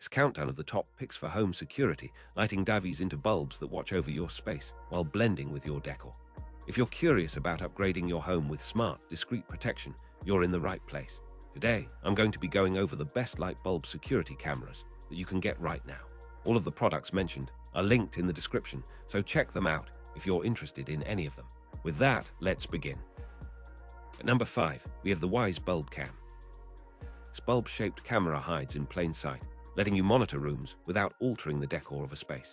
This countdown of the top picks for home security, lighting dives into bulbs that watch over your space while blending with your decor. If you're curious about upgrading your home with smart, discreet protection, you're in the right place. Today, I'm going to be going over the best light bulb security cameras that you can get right now. All of the products mentioned are linked in the description, so check them out if you're interested in any of them. With that, let's begin. At number 5, we have the Wyze Bulb Cam. This bulb-shaped camera hides in plain sight, letting you monitor rooms without altering the decor of a space.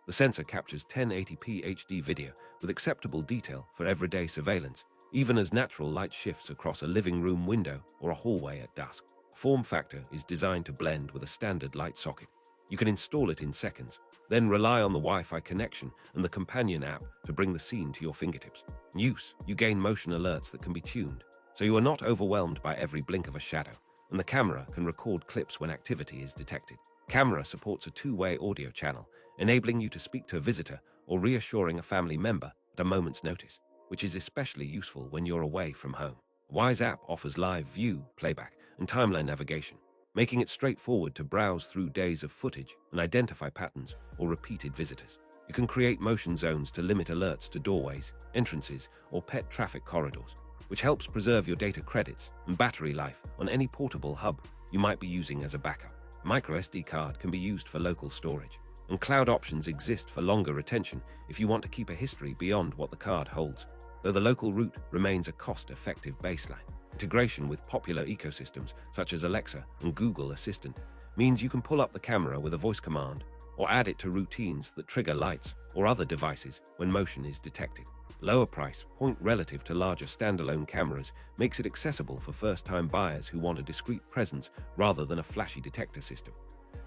The sensor captures 1080p HD video with acceptable detail for everyday surveillance, even as natural light shifts across a living room window or a hallway at dusk. Form factor is designed to blend with a standard light socket. You can install it in seconds, then rely on the Wi-Fi connection and the companion app to bring the scene to your fingertips. In use, you gain motion alerts that can be tuned, so you are not overwhelmed by every blink of a shadow, and the camera can record clips when activity is detected. Camera supports a two-way audio channel, enabling you to speak to a visitor or reassuring a family member at a moment's notice, which is especially useful when you're away from home. Wyze app offers live view, playback, and timeline navigation, making it straightforward to browse through days of footage and identify patterns or repeated visitors. You can create motion zones to limit alerts to doorways, entrances, or pet traffic corridors, which helps preserve your data credits and battery life on any portable hub you might be using as a backup. A microSD card can be used for local storage, and cloud options exist for longer retention if you want to keep a history beyond what the card holds, though the local route remains a cost-effective baseline. Integration with popular ecosystems such as Alexa and Google Assistant means you can pull up the camera with a voice command or add it to routines that trigger lights or other devices when motion is detected. Lower price point relative to larger standalone cameras makes it accessible for first-time buyers who want a discreet presence rather than a flashy detector system.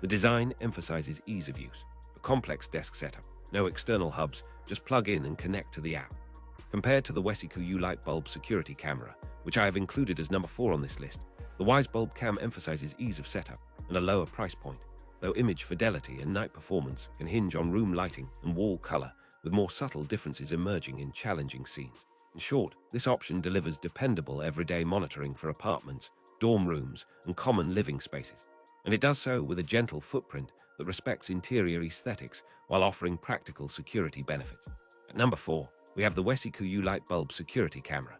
The design emphasizes ease of use, a complex desk setup, no external hubs, just plug in and connect to the app. Compared to the WESECUU light bulb security camera, which I have included as number 4 on this list, the Wyze Bulb Cam emphasizes ease of setup and a lower price point, though image fidelity and night performance can hinge on room lighting and wall color, with more subtle differences emerging in challenging scenes. In short, this option delivers dependable everyday monitoring for apartments, dorm rooms, and common living spaces. And it does so with a gentle footprint that respects interior aesthetics while offering practical security benefits. At number 4, we have the WESECUU light bulb security camera.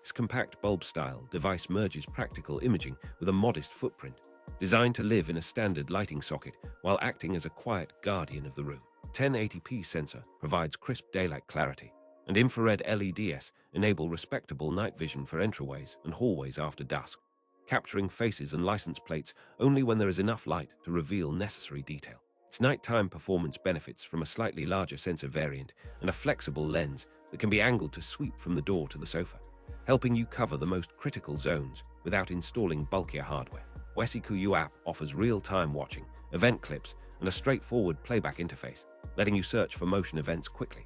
This compact bulb-style device merges practical imaging with a modest footprint, designed to live in a standard lighting socket while acting as a quiet guardian of the room. 1080p sensor provides crisp daylight clarity, and infrared LEDs enable respectable night vision for entryways and hallways after dusk, capturing faces and license plates only when there is enough light to reveal necessary detail. Its nighttime performance benefits from a slightly larger sensor variant and a flexible lens that can be angled to sweep from the door to the sofa, helping you cover the most critical zones without installing bulkier hardware. WESECUU app offers real-time watching, event clips, and a straightforward playback interface, letting you search for motion events quickly.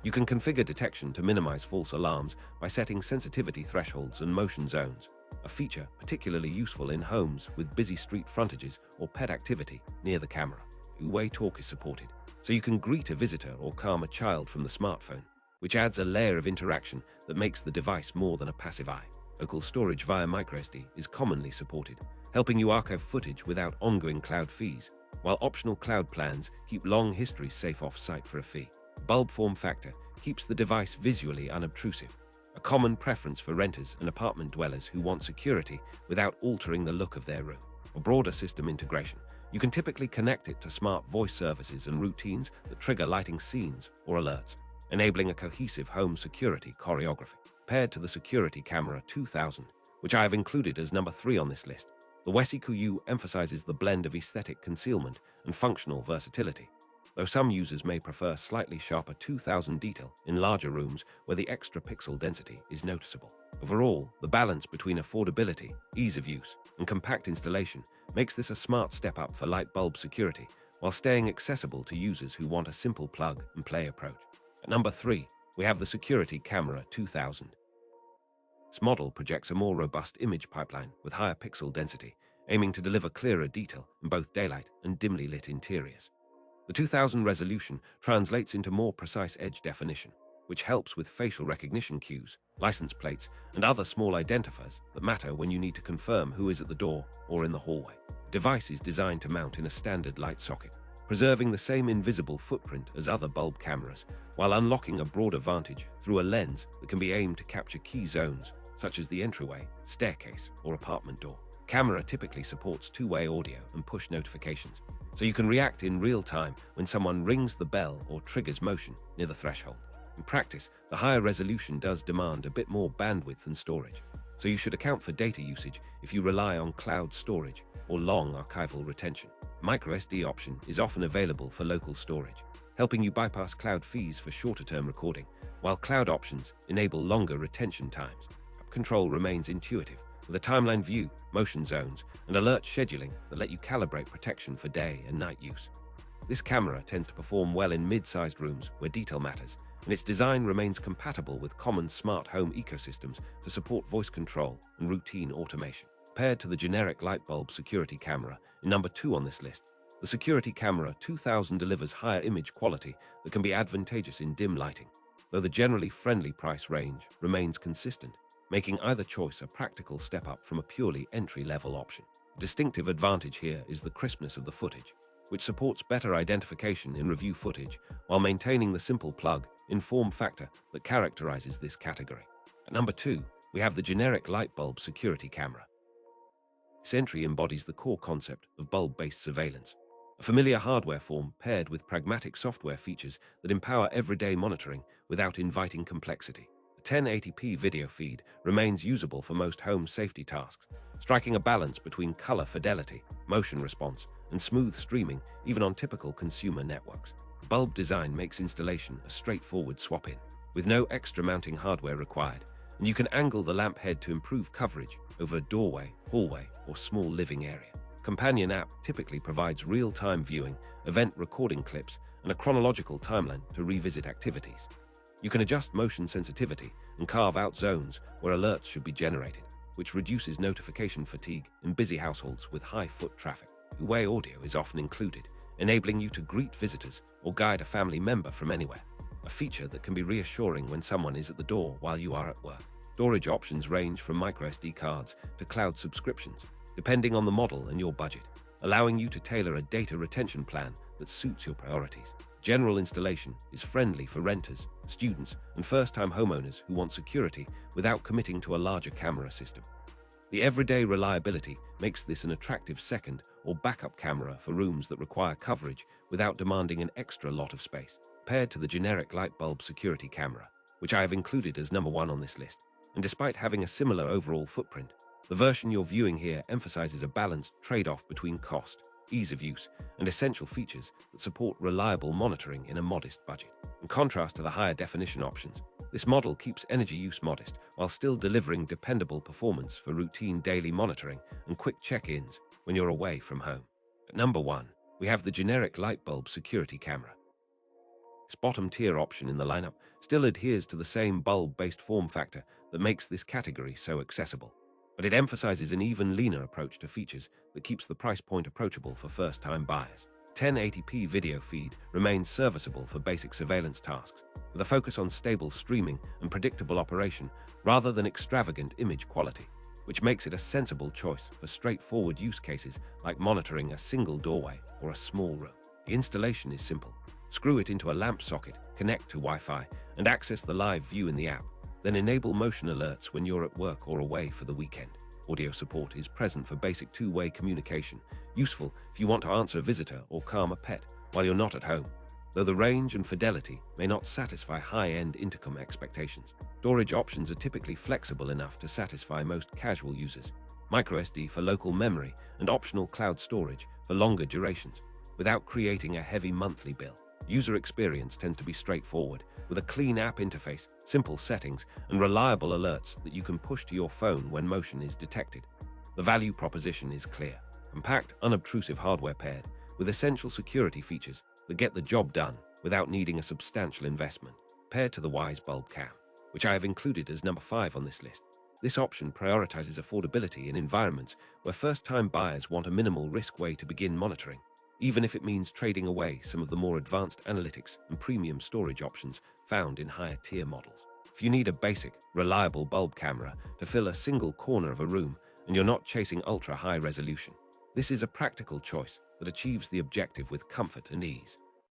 You can configure detection to minimize false alarms by setting sensitivity thresholds and motion zones, a feature particularly useful in homes with busy street frontages or pet activity near the camera. Two-way talk is supported, so you can greet a visitor or calm a child from the smartphone, which adds a layer of interaction that makes the device more than a passive eye. Local storage via microSD is commonly supported, helping you archive footage without ongoing cloud fees, while optional cloud plans keep long histories safe off-site for a fee. Bulb form factor keeps the device visually unobtrusive, a common preference for renters and apartment dwellers who want security without altering the look of their room. For broader system integration, you can typically connect it to smart voice services and routines that trigger lighting scenes or alerts, enabling a cohesive home security choreography. Paired to the Security Camera 2000, which I have included as number 3 on this list, the WESECUU emphasizes the blend of aesthetic concealment and functional versatility, though some users may prefer slightly sharper 2000 detail in larger rooms where the extra pixel density is noticeable. Overall, the balance between affordability, ease of use, and compact installation makes this a smart step up for light bulb security, while staying accessible to users who want a simple plug-and-play approach. At number 3, we have the Security Camera 2000. This model projects a more robust image pipeline with higher pixel density, aiming to deliver clearer detail in both daylight and dimly lit interiors. The 2000 resolution translates into more precise edge definition, which helps with facial recognition cues, license plates, and other small identifiers that matter when you need to confirm who is at the door or in the hallway. Device is designed to mount in a standard light socket, preserving the same invisible footprint as other bulb cameras, while unlocking a broader vantage through a lens that can be aimed to capture key zones, such as the entryway, staircase, or apartment door. Camera typically supports two-way audio and push notifications, so you can react in real time when someone rings the bell or triggers motion near the threshold. In practice, the higher resolution does demand a bit more bandwidth and storage, so you should account for data usage if you rely on cloud storage or long archival retention. MicroSD option is often available for local storage, helping you bypass cloud fees for shorter-term recording, while cloud options enable longer retention times. App control remains intuitive, with a timeline view, motion zones, and alert scheduling that let you calibrate protection for day and night use. This camera tends to perform well in mid-sized rooms where detail matters, and its design remains compatible with common smart home ecosystems to support voice control and routine automation. Compared to the generic light bulb security camera in number 2 on this list, the Security Camera 2000 delivers higher image quality that can be advantageous in dim lighting, though the generally friendly price range remains consistent, making either choice a practical step up from a purely entry-level option. A distinctive advantage here is the crispness of the footage, which supports better identification in review footage while maintaining the simple plug-in form factor that characterizes this category. At number 2, we have the generic light bulb security camera. This entry embodies the core concept of bulb-based surveillance, a familiar hardware form paired with pragmatic software features that empower everyday monitoring without inviting complexity. The 1080p video feed remains usable for most home safety tasks, striking a balance between color fidelity, motion response, and smooth streaming even on typical consumer networks. Bulb design makes installation a straightforward swap-in, with no extra mounting hardware required, and you can angle the lamp head to improve coverage over a doorway, hallway, or small living area. Companion app typically provides real-time viewing, event recording clips, and a chronological timeline to revisit activities. You can adjust motion sensitivity and carve out zones where alerts should be generated, which reduces notification fatigue in busy households with high foot traffic. Two-way audio is often included, enabling you to greet visitors or guide a family member from anywhere, a feature that can be reassuring when someone is at the door while you are at work. Storage options range from microSD cards to cloud subscriptions, depending on the model and your budget, allowing you to tailor a data retention plan that suits your priorities. General installation is friendly for renters, students, and first-time homeowners who want security without committing to a larger camera system. The everyday reliability makes this an attractive second or backup camera for rooms that require coverage without demanding an extra lot of space, compared to the generic light bulb security camera, which I have included as number 1 on this list. And despite having a similar overall footprint, the version you're viewing here emphasizes a balanced trade-off between cost, ease of use, and essential features that support reliable monitoring in a modest budget. In contrast to the higher definition options, this model keeps energy use modest while still delivering dependable performance for routine daily monitoring and quick check-ins when you're away from home. At number 1, we have the generic light bulb security camera. This bottom-tier option in the lineup still adheres to the same bulb-based form factor that makes this category so accessible, but it emphasizes an even leaner approach to features that keeps the price point approachable for first-time buyers. 1080p video feed remains serviceable for basic surveillance tasks, with a focus on stable streaming and predictable operation rather than extravagant image quality, which makes it a sensible choice for straightforward use cases like monitoring a single doorway or a small room. The installation is simple. Screw it into a lamp socket, connect to Wi-Fi, and access the live view in the app. Then enable motion alerts when you're at work or away for the weekend. Audio support is present for basic two-way communication, useful if you want to answer a visitor or calm a pet while you're not at home, though the range and fidelity may not satisfy high-end intercom expectations. Storage options are typically flexible enough to satisfy most casual users. MicroSD for local memory and optional cloud storage for longer durations, without creating a heavy monthly bill. User experience tends to be straightforward, with a clean app interface, simple settings, and reliable alerts that you can push to your phone when motion is detected. The value proposition is clear. Compact, unobtrusive hardware paired with essential security features that get the job done without needing a substantial investment. Paired to the Wyze Bulb Cam, which I have included as number 5 on this list. This option prioritizes affordability in environments where first-time buyers want a minimal-risk way to begin monitoring, even if it means trading away some of the more advanced analytics and premium storage options found in higher-tier models. If you need a basic, reliable bulb camera to fill a single corner of a room and you're not chasing ultra-high resolution, This is a practical choice that achieves the objective with comfort and ease.